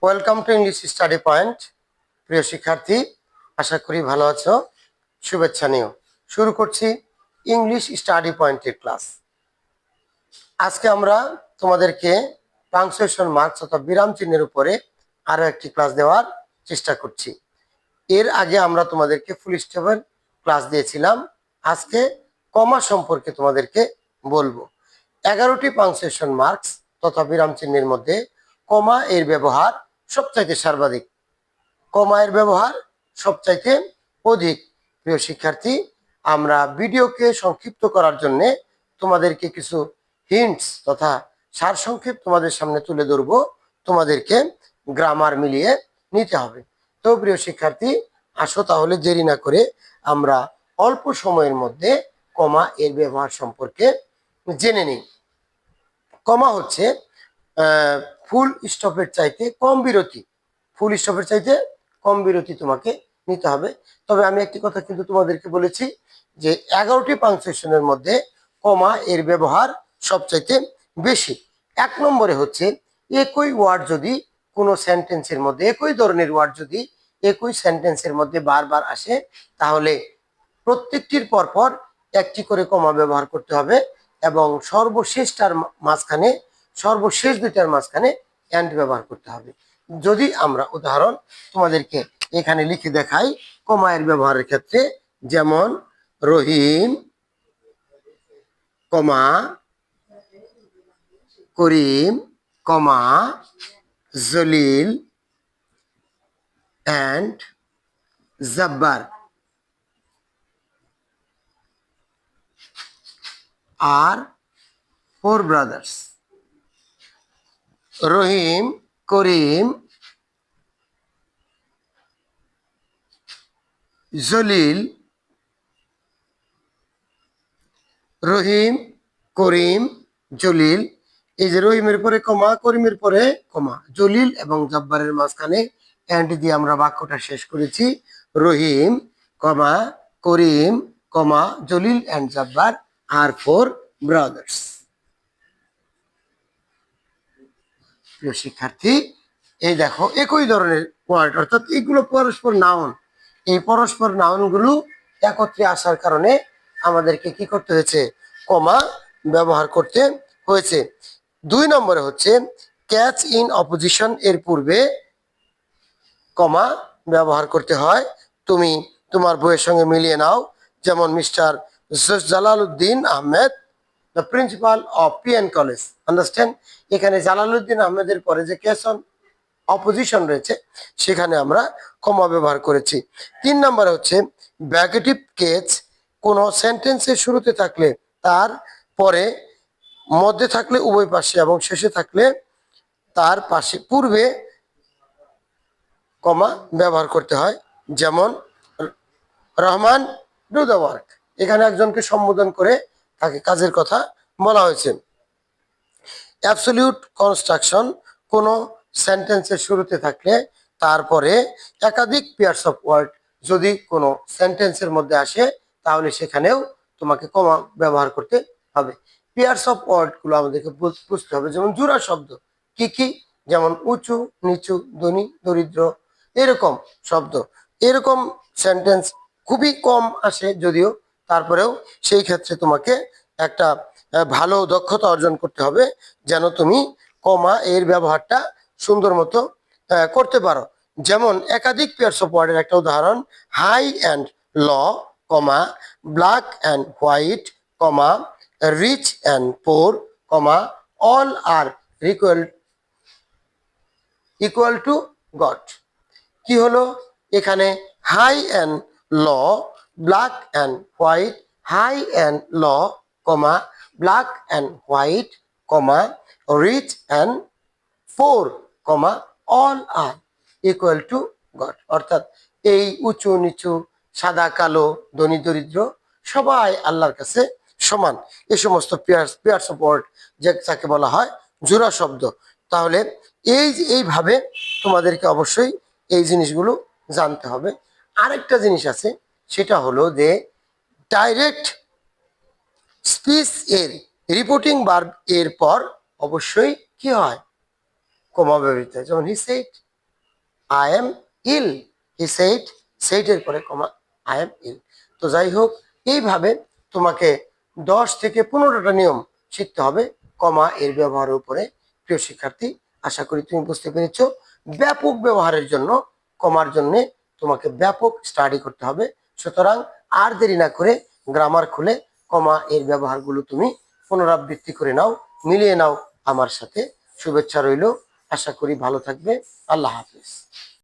Welcome to English study point. প্রিয় শিক্ষার্থী, আশা করি ভালো আছো। শুভেচ্ছা নিও। শুরু করছি ইংলিশ স্টাডি পয়েন্টের ক্লাস। আজকে আমরা তোমাদেরকে পাংচুয়েশন মার্কস অর্থাৎ বিরাম চিহ্নের উপরে আরো একটি ক্লাস দেওয়ার চেষ্টা করছি। এর আগে আমরা তোমাদেরকে ফুল স্টপের ক্লাস দিয়েছিলাম। আজকে কমা সম্পর্কে তোমাদেরকে বলবো। 11টি পাংচুয়েশন মার্কস তথা বিরাম চিহ্নের মধ্যে কমা এর ব্যবহার সবচাইতে সর্বাধিক। কমা এর ব্যবহার সবচাইতে অধিক। প্রিয় শিক্ষার্থী, আমরা ভিডিওকে সংক্ষিপ্ত করার জন্য তোমাদেরকে কিছু হিন্টস তথা সারসংক্ষেপ তোমাদের সামনে তুলে ধরবো। তোমাদেরকে গ্রামার মিলিয়ে নিতে হবে। তো প্রিয় শিক্ষার্থী, আসো তাহলে দেরি না করে আমরা অল্প সময়ের মধ্যে কমা এর ব্যবহার সম্পর্কে জেনে নিই। কমা হচ্ছে ফুল স্টপের চাইতে কম বিরতি। ফুল স্টপের চাইতে কম বিরতি তোমাকে নিতে হবে। তবে আমি একটি কথা কিন্তু তোমাদেরকে বলেছি যে 11টি পাংচুয়েশনের মধ্যে কমা এর ব্যবহার সবচাইতে বেশি। 1 নম্বরে হচ্ছে একই ওয়ার্ড যদি কোনো সেন্টেন্সের মধ্যে, একই ধরনের ওয়ার্ড যদি একই সেন্টেন্সের মধ্যে বারবার আসে, তাহলে প্রত্যেকটির পরপর একটি করে কমা ব্যবহার করতে হবে এবং সর্বশেষটার মাঝখানে, সর্বশেষ দুইটার মাঝখানে এন্ড ব্যবহার করতে হবে। যদি আমরা উদাহরণ তোমাদেরকে এখানে লিখে দেখাই কমা এর ব্যবহারের ক্ষেত্রে, যেমন রহিম comma Karim comma Jalil and Jabbar are 4 brothers. রহিম, করিম, জলিল, রহিম, করিম, জলিল। এই যে রহিমের পরে কমা, করিমের পরে কমা, জলিল এবং জব্বারের মাঝখানে এন্ড দিয়ে আমরা বাক্যটা শেষ করেছি। Rahim comma Karim comma Jalil and Jabbar আর 4 ব্রাদার্স। প্রিয় শিক্ষার্থী, এই দেখো একই ধরনের ওয়ার্ড, অর্থাৎ এগুলো পরস্পর নাউন। এই পরস্পর নাউনগুলো একত্রে আসার কারণে আমাদেরকে কি করতে হয়েছে? কমা ব্যবহার করতে হয়েছে। 2 নম্বরে হচ্ছে ক্যাচ ইন অপোজিশন এর পূর্বে কমা ব্যবহার করতে হয়। তুমি তোমার বইয়ের সঙ্গে মিলিয়ে নাও। যেমন mister Jalaluddin Ahmed, the principal of PN college. Understand? এখানে জালালউদ্দিন আহমেদের পরে যে ক্যাচ অন অপোজিশন রয়েছে সেখানে আমরা কমা ব্যবহার করেছি। 3 নম্বরে হচ্ছে ব্র্যাকেটিভ কেস কোনো সেন্টেন্সের শুরুতে থাকলে, তার পরে, মধ্যে থাকলে উভয় পাশে এবং শেষে থাকলে তার পাশে পূর্বে কমা ব্যবহার করতে হয়। যেমন রহমান ডু দ্য ওয়ার্ক, এখানে একজনকে সম্বোধন করে তাকে কাজের কথা বলা হয়েছে। অ্যাবসলিউট কনস্ট্রাকশন কোনো সেন্টেন্সের শুরুতে থাকলে তারপরে একাধিক পেয়ার্স অফ ওয়ার্ড যদি কোনো সেন্টেন্সের মধ্যে আসে, তাহলে সেখানেও তোমাকে কমা ব্যবহার করতে হবে। পেয়ার্স অফ ওয়ার্ড গুলো আমাদেরকে বুঝতে হবে। যেমন জোড়া শব্দ কি কি? যেমন উঁচু, নিচু, ধনী, দরিদ্র, এরকম শব্দ। এরকম সেন্টেন্স খুবই কম আসে যদিও, তারপরেও সেই ক্ষেত্রে তোমাকে একটা ভালো দক্ষতা অর্জন করতে হবে যেন তুমি কমা এর ব্যবহারটা সুন্দর মতো করতে পারো। যেমন একাধিক পেয়ার্স অফ ওয়ার্ডের একটা উদাহরণ, high and low comma black and white comma rich and poor comma all are equal to God. কি হলো এখানে? High and low, black and white, high and low comma black and white comma rich and poor comma all are equal to God. অর্থাৎ এই উঁচু নিচু, সাদা কালো, ধনী দরিদ্র সবাই আল্লাহর কাছে সমান। এই সমস্ত পেয়ার্স অফ ওয়ার্ড যাকে বলা হয় জোড়া শব্দ। তাহলে এইভাবে তোমাদেরকে অবশ্যই এই জিনিসগুলো জানতে হবে। আরেকটা জিনিস আছে, সেটা হলো যে ডাইরেক্ট স্পিচ এর রিপোর্টিং ভার্ব এর পর অবশ্যই কি হয়? কমা ব্যবহৃত হয়। যেমন he said, I am ill, he said, সেইডের পরে কমা আই এম ইল। তো যাই হোক, এইভাবে তোমাকে 10 থেকে 15টা নিয়ম শিখতে হবে কমা এর ব্যবহারের উপরে। প্রিয় শিক্ষার্থী, আশা করি তুমি বুঝতে পেরেছ। ব্যাপক ব্যবহারের জন্য কমার জন্য তোমাকে ব্যাপক স্টাডি করতে হবে। সুতরাং আর দেরি না করে গ্রামার খুলে কমা এর ব্যবহারগুলো তুমি পুনরাবৃত্তি করে নাও, মিলিয়ে নাও আমার সাথে। শুভেচ্ছা রইল, আশা করি ভালো থাকবে। আল্লাহ হাফিজ।